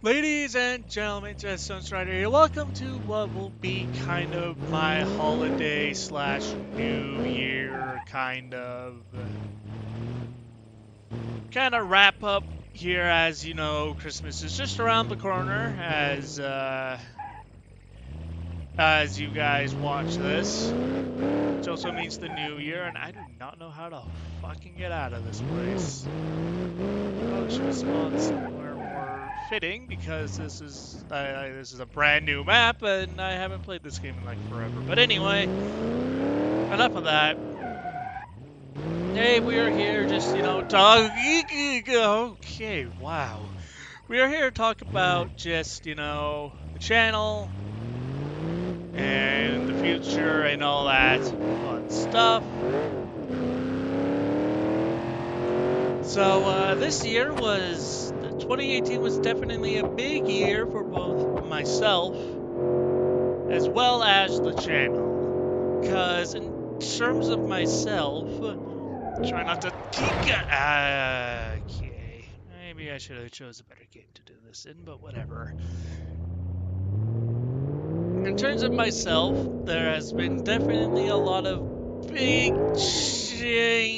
Ladies and gentlemen, just Sunstrider here. Welcome to what will be kind of my holiday slash New Year kind of wrap up here. As you know, Christmas is just around the corner. As you guys watch this, which also means the New Year, and I do not know how to fucking get out of this place. Probably should have spawned somewhere more fitting because this is a brand new map and I haven't played this game in like forever. But anyway, enough of that. Hey, we are here just talk. Okay, wow. We are here to talk about just the channel and the future and all that fun stuff. So this year 2018 was definitely a big year for both myself as well as the channel. Because in terms of myself, try not to okay, maybe I should have chose a better game to do this in, but whatever. In terms of myself, there has been definitely a lot of big changes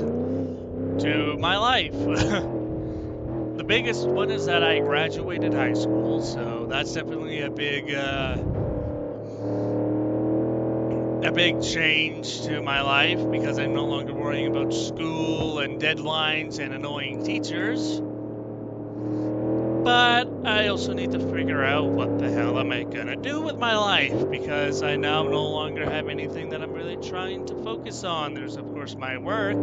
to my life. The biggest one is that I graduated high school, so that's definitely a big change to my life because I'm no longer worrying about school and deadlines and annoying teachers. But I also need to figure out what the hell am I gonna do with my life because I now no longer have anything that I'm really trying to focus on. There's of course my work,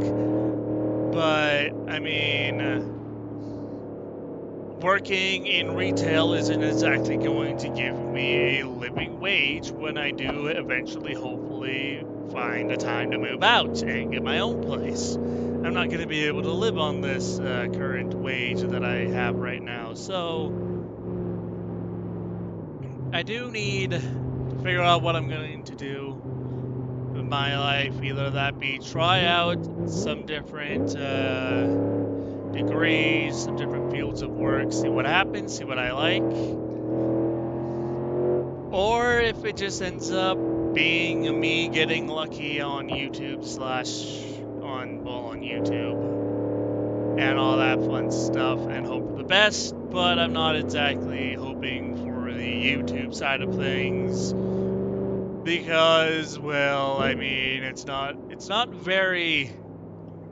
but I mean, working in retail isn't exactly going to give me a living wage when I do eventually, hopefully, find the time to move out and get my own place. I'm not going to be able to live on this current wage that I have right now, so I do need to figure out what I'm going to do with my life. Either that be try out some different degrees, some different fields of work, see what happens, see what I like, or if it just ends up being me getting lucky on YouTube on YouTube and all that fun stuff and hope for the best, but I'm not exactly hoping for the YouTube side of things because, well, I mean, it's not very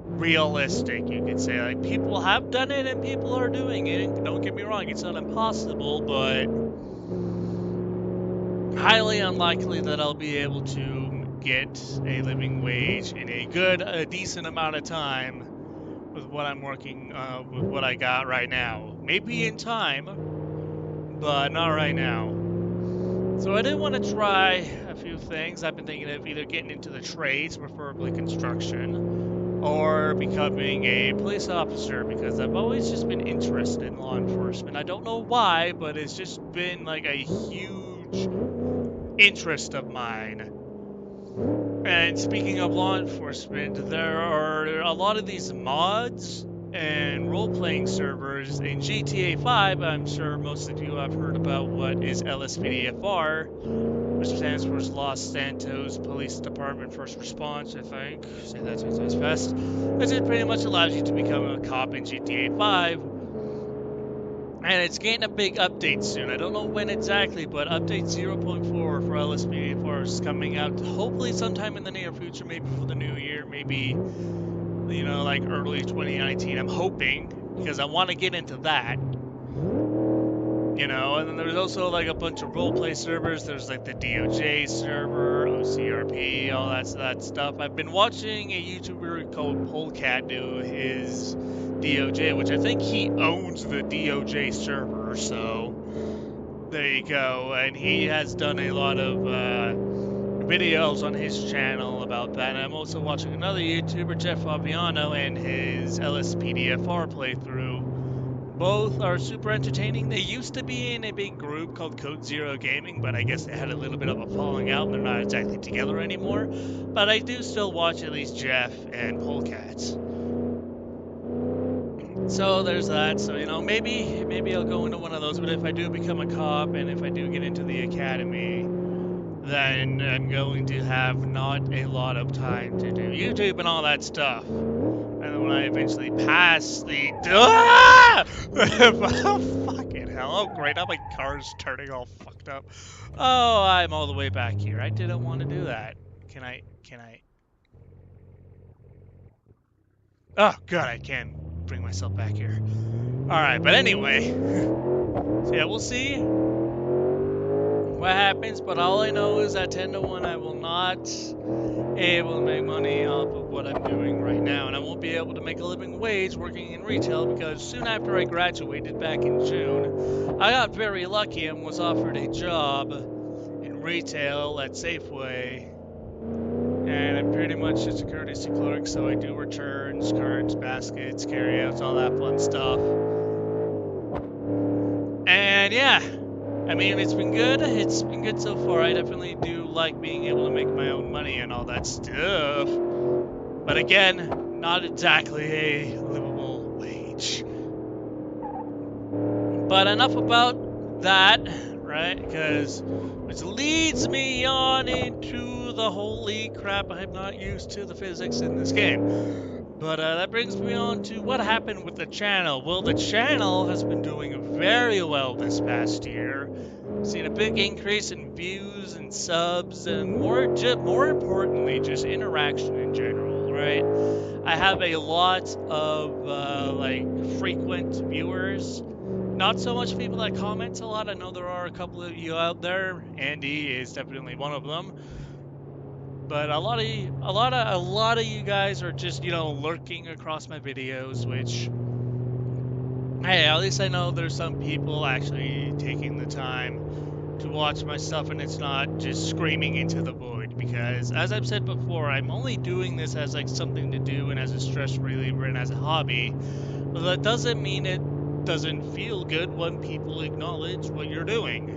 realistic, you could say. Like, people have done it and people are doing it. Don't get me wrong, it's not impossible, but highly unlikely that I'll be able to get a living wage in a decent amount of time with what I'm working, with what I got right now. Maybe in time, but not right now. So I did want to try a few things. I've been thinking of either getting into the trades, preferably construction, or becoming a police officer because I've always just been interested in law enforcement. I don't know why, but it's just been like a huge interest of mine. And speaking of law enforcement, there are a lot of these mods and role-playing servers in GTA 5. I'm sure most of you have heard about what is LSPDFR, which stands for Los Santos Police Department First Response, I think. Say that 2 times fast. Which it pretty much allows you to become a cop in GTA 5. And it's getting a big update soon. I don't know when exactly, but update 0.4 for LSPDFR is coming out hopefully sometime in the near future, maybe for the new year, maybe, like early 2019. I'm hoping, because I want to get into that. And then there's also like a bunch of roleplay servers. There's like the DOJ server, OCRP, all that stuff. I've been watching a YouTuber called Polecat do his DOJ, which I think he owns the DOJ server, so there you go. And he has done a lot of videos on his channel about that. And I'm also watching another YouTuber, Jeff Fabiano, and his LSPDFR playthrough. Both are super entertaining. They used to be in a big group called Code Zero Gaming, but I guess they had a little bit of a falling out and they're not exactly together anymore. But I do still watch at least Jeff and Polecat. So there's that. So, you know, maybe I'll go into one of those. But if I do become a cop and if I do get into the academy, then I'm going to have not a lot of time to do YouTube and all that stuff. And then when I eventually pass the... Ah! Oh, fucking hell. Oh, great. Now my car's turning all fucked up. Oh, I'm all the way back here. I didn't want to do that. Can I... Oh, God, I can bring myself back here. Alright, but anyway. So yeah, we'll see what happens, but all I know is that 10 to 1 I will not able to make money off of what I'm doing right now, and I won't be able to make a living wage working in retail because soon after I graduated back in June, I got very lucky and was offered a job in retail at Safeway, and I'm pretty much just a courtesy clerk, so I do returns, carts, baskets, carryouts, all that fun stuff. And yeah, I mean, it's been good. It's been good so far. I definitely do like being able to make my own money and all that stuff. But again, not exactly a livable wage. But enough about that, right? Because which leads me on into the holy crap, I'm not used to the physics in this game. But that brings me on to what happened with the channel. Well, the channel has been doing very well this past year. Seen a big increase in views and subs, and more importantly, just interaction in general, right? I have a lot of like frequent viewers. Not so much people that comment a lot. I know there are a couple of you out there. Andy is definitely one of them. But a lot of you guys are just, you know, lurking across my videos, which, hey, at least I know there's some people actually taking the time to watch my stuff and it's not just screaming into the void. Because as I've said before, I'm only doing this as like something to do and as a stress reliever and as a hobby. But that doesn't mean it doesn't feel good when people acknowledge what you're doing.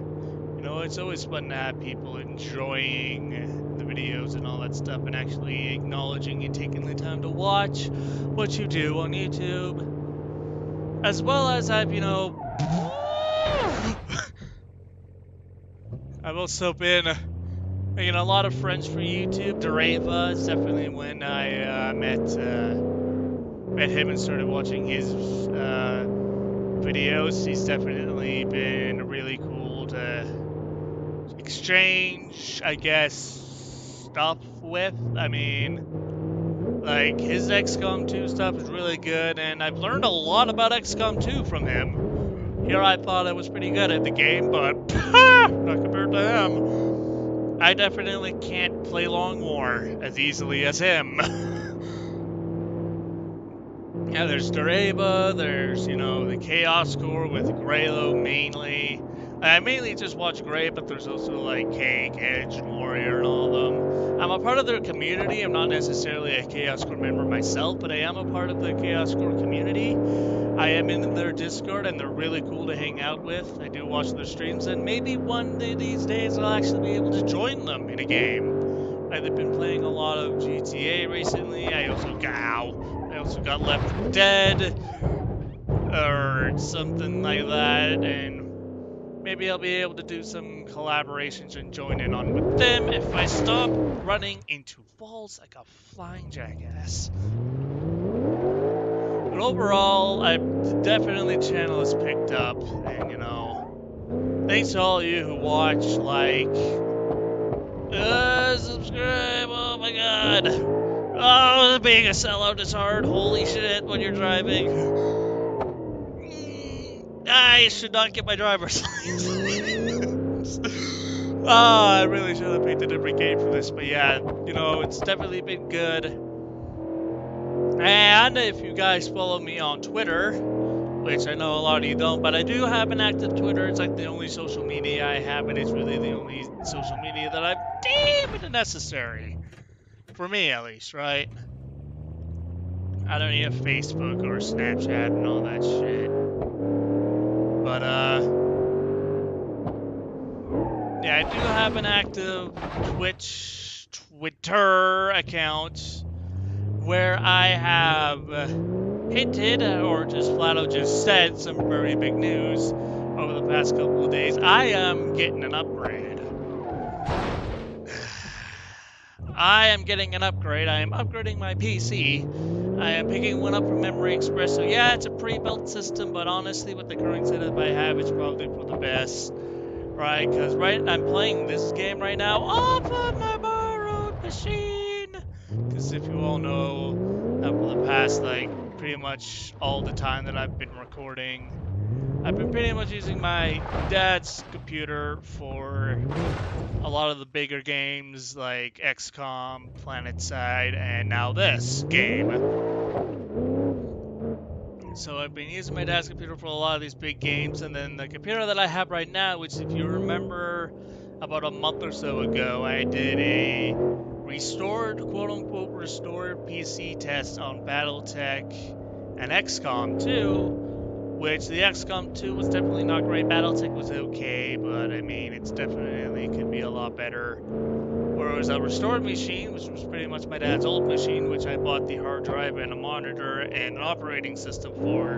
You know, it's always fun to have people enjoying the videos and all that stuff and actually acknowledging and taking the time to watch what you do on YouTube. As well as I've, you know, I've also been making a lot of friends for YouTube. Dereva is definitely when I met him and started watching his videos. He's definitely been really cool to exchange, I guess, stuff with. I mean, like, his XCOM 2 stuff is really good, and I've learned a lot about XCOM 2 from him. Here I thought I was pretty good at the game, but not compared to him. I definitely can't play Long War as easily as him. Yeah, there's Dereba, there's, you know, the Chaos Core with Graylo mainly. I mainly just watch Gray, but there's also like Cake, Edge, and Warrior, and all of them. I'm a part of their community. I'm not necessarily a Chaos Core member myself, but I am a part of the Chaos Core community. I am in their Discord, and they're really cool to hang out with. I do watch their streams, and maybe one day these days I'll actually be able to join them in a game. I've been playing a lot of GTA recently. I also got Left 4 Dead, or something like that, and maybe I'll be able to do some collaborations and join in on with them if I stop running into walls like a flying jackass. But overall, definitely the channel has picked up, and you know, thanks to all of you who watch, like, subscribe, oh my god. Oh, being a sellout is hard, holy shit, when you're driving. I should not get my driver's license. I really should have picked a different game for this, but yeah, you know, it's definitely been good. And if you guys follow me on Twitter, which I know a lot of you don't, but I do have an active Twitter. It's like the only social media I have, and it's really the only social media that I've deemed necessary. For me, at least, right? I don't need a Facebook or Snapchat and all that shit. But, yeah, I do have an active Twitter account where I have hinted or just flat out just said some very big news over the past couple of days. I am getting an upgrade. I am getting an upgrade. I am upgrading my PC. I am picking one up from Memory Express. So yeah, it's a pre-built system, but honestly, with the current setup I have, it's probably for the best. Right? Because I'm playing this game right now off of my borrowed machine. Because if you all know, for the past, like, pretty much all the time that I've been recording, I've been pretty much using my dad's computer for a lot of the bigger games like XCOM, PlanetSide, and now this game. So I've been using my dad's computer for a lot of these big games, and then the computer that I have right now, which if you remember about a month or so ago, I did a restored, quote-unquote restored PC test on BattleTech and XCOM 2, which the XCOM 2 was definitely not great. BattleTech was okay, but I mean, it's definitely could be a lot better. Whereas a restored machine, which was pretty much my dad's old machine, which I bought the hard drive and a monitor and an operating system for.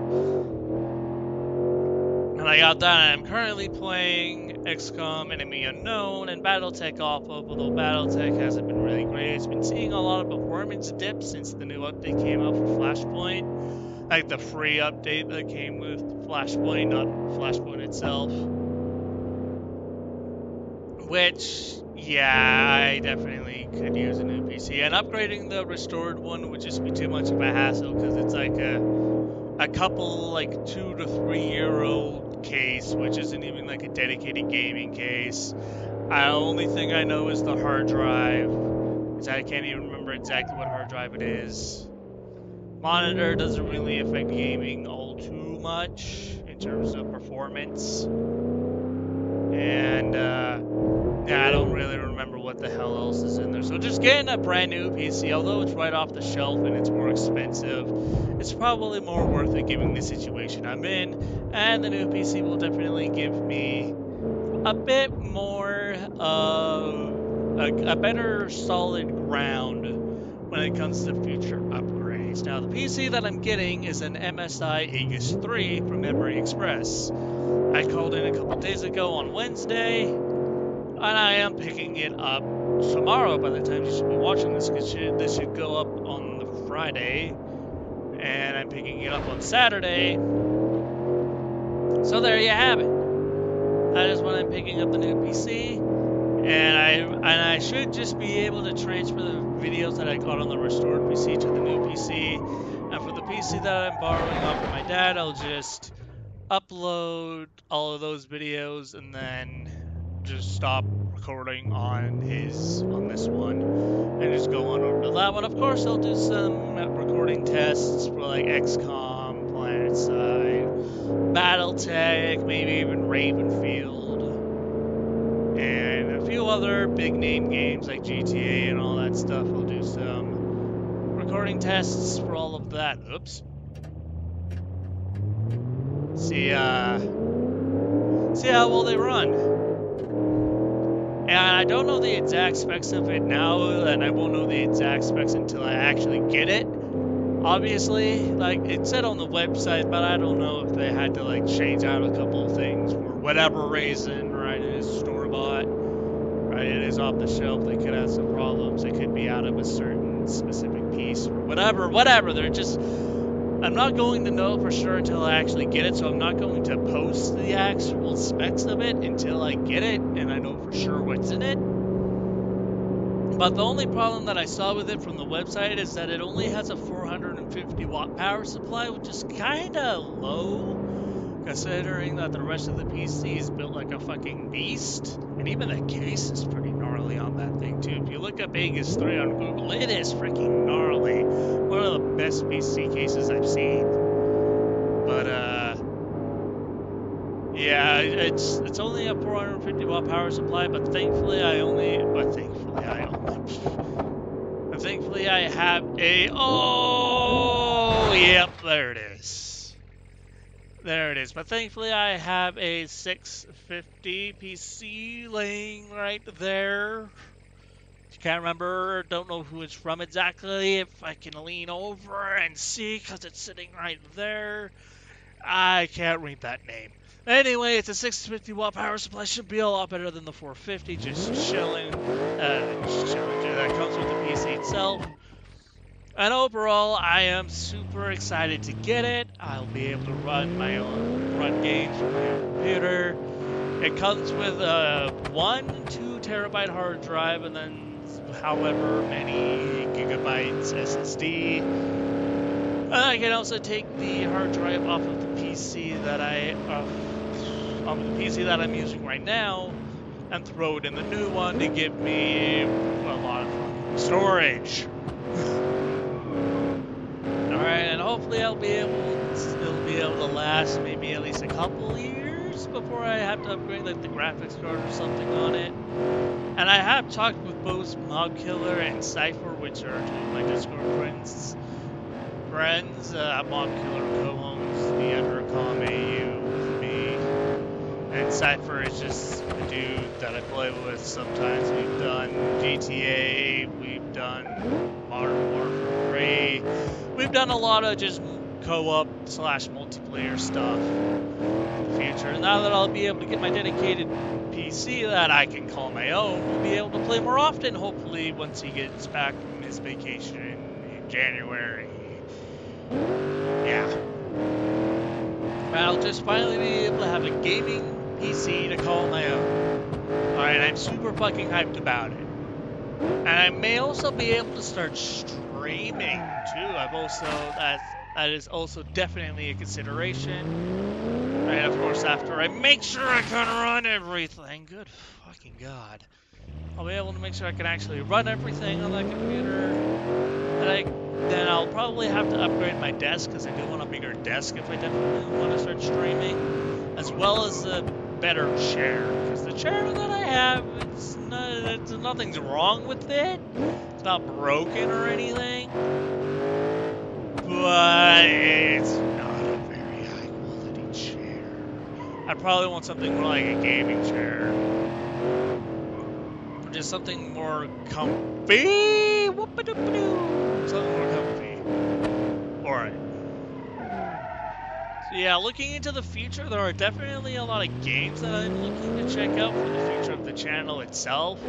And I got that. I'm currently playing XCOM Enemy Unknown and BattleTech off of, although BattleTech hasn't been really great. It's been seeing a lot of performance dips since the new update came out for Flashpoint. Like the free update that came with Flashpoint, not Flashpoint itself. Which, yeah, I definitely could use a new PC. And upgrading the restored one would just be too much of a hassle because it's like a couple, like, 2 to 3 year old case, which isn't even like a dedicated gaming case. The only thing I know is the hard drive, which I can't even remember exactly what hard drive it is. Monitor doesn't really affect gaming all too much in terms of performance. And, yeah, I don't really remember what the hell else is in there. So just getting a brand new PC, although it's right off the shelf and it's more expensive, it's probably more worth it given the situation I'm in. And the new PC will definitely give me a bit more of a better solid ground when it comes to future upgrades. Now, the PC that I'm getting is an MSI Aegis 3 from Memory Express. I called in a couple days ago on Wednesday, and I am picking it up tomorrow by the time you should be watching this, because this should go up on the Friday, and I'm picking it up on Saturday. So there you have it. That is when I'm picking up the new PC, and I should just be able to transfer the videos that I got on the restored PC to the new PC, and for the PC that I'm borrowing off of my dad, I'll just upload all of those videos and then just stop recording on this one and just go on over to that one. Of course, I'll do some recording tests for like XCOM, PlanetSide, BattleTech, maybe even Ravenfield, and a few other big name games like GTA and all that stuff. I'll do some recording tests for all of that. Oops. See how well they run. And I don't know the exact specs of it now, and I won't know the exact specs until I actually get it. Obviously, like, it said on the website, but I don't know if they had to, like, change out a couple of things for whatever reason, right? It is store-bought, right? It is off the shelf. They could have some problems. They could be out of a certain specific piece or whatever. They're just... I'm not going to know for sure until I actually get it, so I'm not going to post the actual specs of it until I get it and I know for sure what's in it. But the only problem that I saw with it from the website is that it only has a 450 watt power supply, which is kind of low, considering that the rest of the PC is built like a fucking beast. And even the case is pretty gnarly on that thing too. If you look up Aegis 3 on Google, it is freaking gnarly. One of the best PC cases I've seen. But yeah, it's only a 450 watt power supply, but thankfully I have a, oh, yep, there it is. There it is. But thankfully I have a 650 PC laying right there. Can't remember, don't know who it's from exactly. If I can lean over and see, because it's sitting right there. I can't read that name. Anyway, it's a 650 watt power supply. Should be a lot better than the 450. Just chilling. That comes with the PC itself. And overall, I am super excited to get it. I'll be able to run my own games from my own computer. It comes with a 2 terabyte hard drive and then however many gigabytes SSD. I can also take the hard drive off of the PC that I'm using right now and throw it in the new one to give me a lot of storage. Alright, and hopefully I'll still be able to last maybe at least a couple years before I have to upgrade like the graphics card or something on it. And I have talked with both Mobkiller and Cypher, which are two of my Discord friends. Mobkiller co-owns the Undercom AU with me, and Cypher is just a dude that I play with. Sometimes we've done GTA, we've done Modern Warfare 3, we've done a lot of just co-op / multiplayer stuff in the future. Now that I'll be able to get my dedicated PC that I can call my own, we'll be able to play more often, hopefully, once he gets back from his vacation in January. Yeah. I'll just finally be able to have a gaming PC to call my own. Alright, I'm super fucking hyped about it. And I may also be able to start streaming, too. That is also definitely a consideration. Right, of course, after I make sure I can run everything. Good fucking god. I'll be able to make sure I can actually run everything on that computer. Then I'll probably have to upgrade my desk, because I do want a bigger desk if I definitely want to start streaming. As well as a better chair. Because the chair that I have, nothing's wrong with it. It's not broken or anything. But it's not a very high quality chair. I probably want something more like a gaming chair. Or just something more comfy. Something more comfy. Alright. So yeah, looking into the future, there are definitely a lot of games that I'm looking to check out for the future of the channel itself.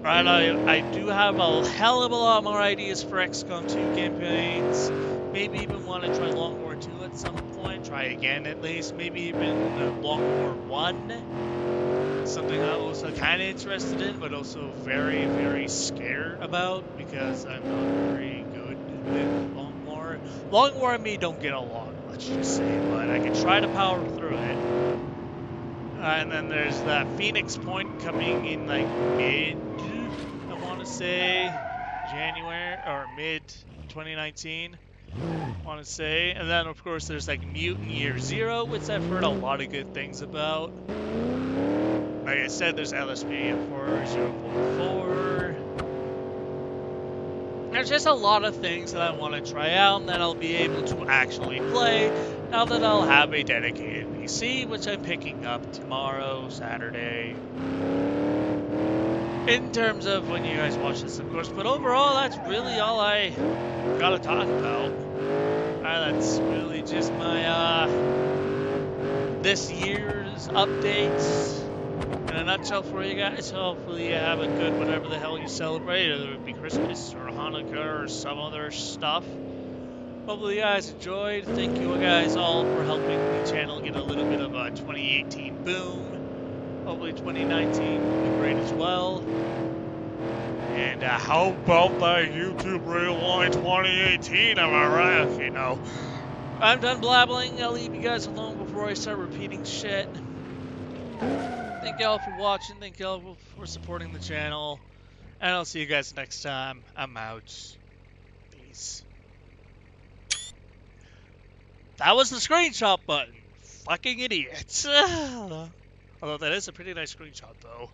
Right, I do have a hell of a lot more ideas for XCOM 2 campaigns. Maybe even want to try Long War 2 at some point. Try again at least. Maybe even Long War 1. Something I'm also kind of interested in, but also very, very scared about. Because I'm not very good with Long War. Long War and me don't get along, let's just say. But I can try to power through it. And then there's that Phoenix Point coming in like say January or mid 2019, I want to say. And then of course there's like Mutant Year Zero, which I've heard a lot of good things about. Like I said, there's LSP 4044. There's just a lot of things that I want to try out and that I'll be able to actually play now that I'll have a dedicated PC, which I'm picking up tomorrow, Saturday. In terms of when you guys watch this, of course. But overall, that's really all I gotta talk about. That's really just my, this year's updates in a nutshell for you guys. Hopefully you have a good whatever the hell you celebrate, whether it be Christmas or Hanukkah or some other stuff. Hopefully you guys enjoyed. Thank you guys all for helping the channel get a little bit of a 2018 boom. Hopefully 2019 will be great as well. And how about that YouTube Rewind 2018? Am I right? Okay, no. I'm done blabbling. I'll leave you guys alone before I start repeating shit. Thank y'all for watching. Thank y'all for supporting the channel. And I'll see you guys next time. I'm out. Peace. That was the screenshot button. Fucking idiots. Although that is a pretty nice screenshot, though.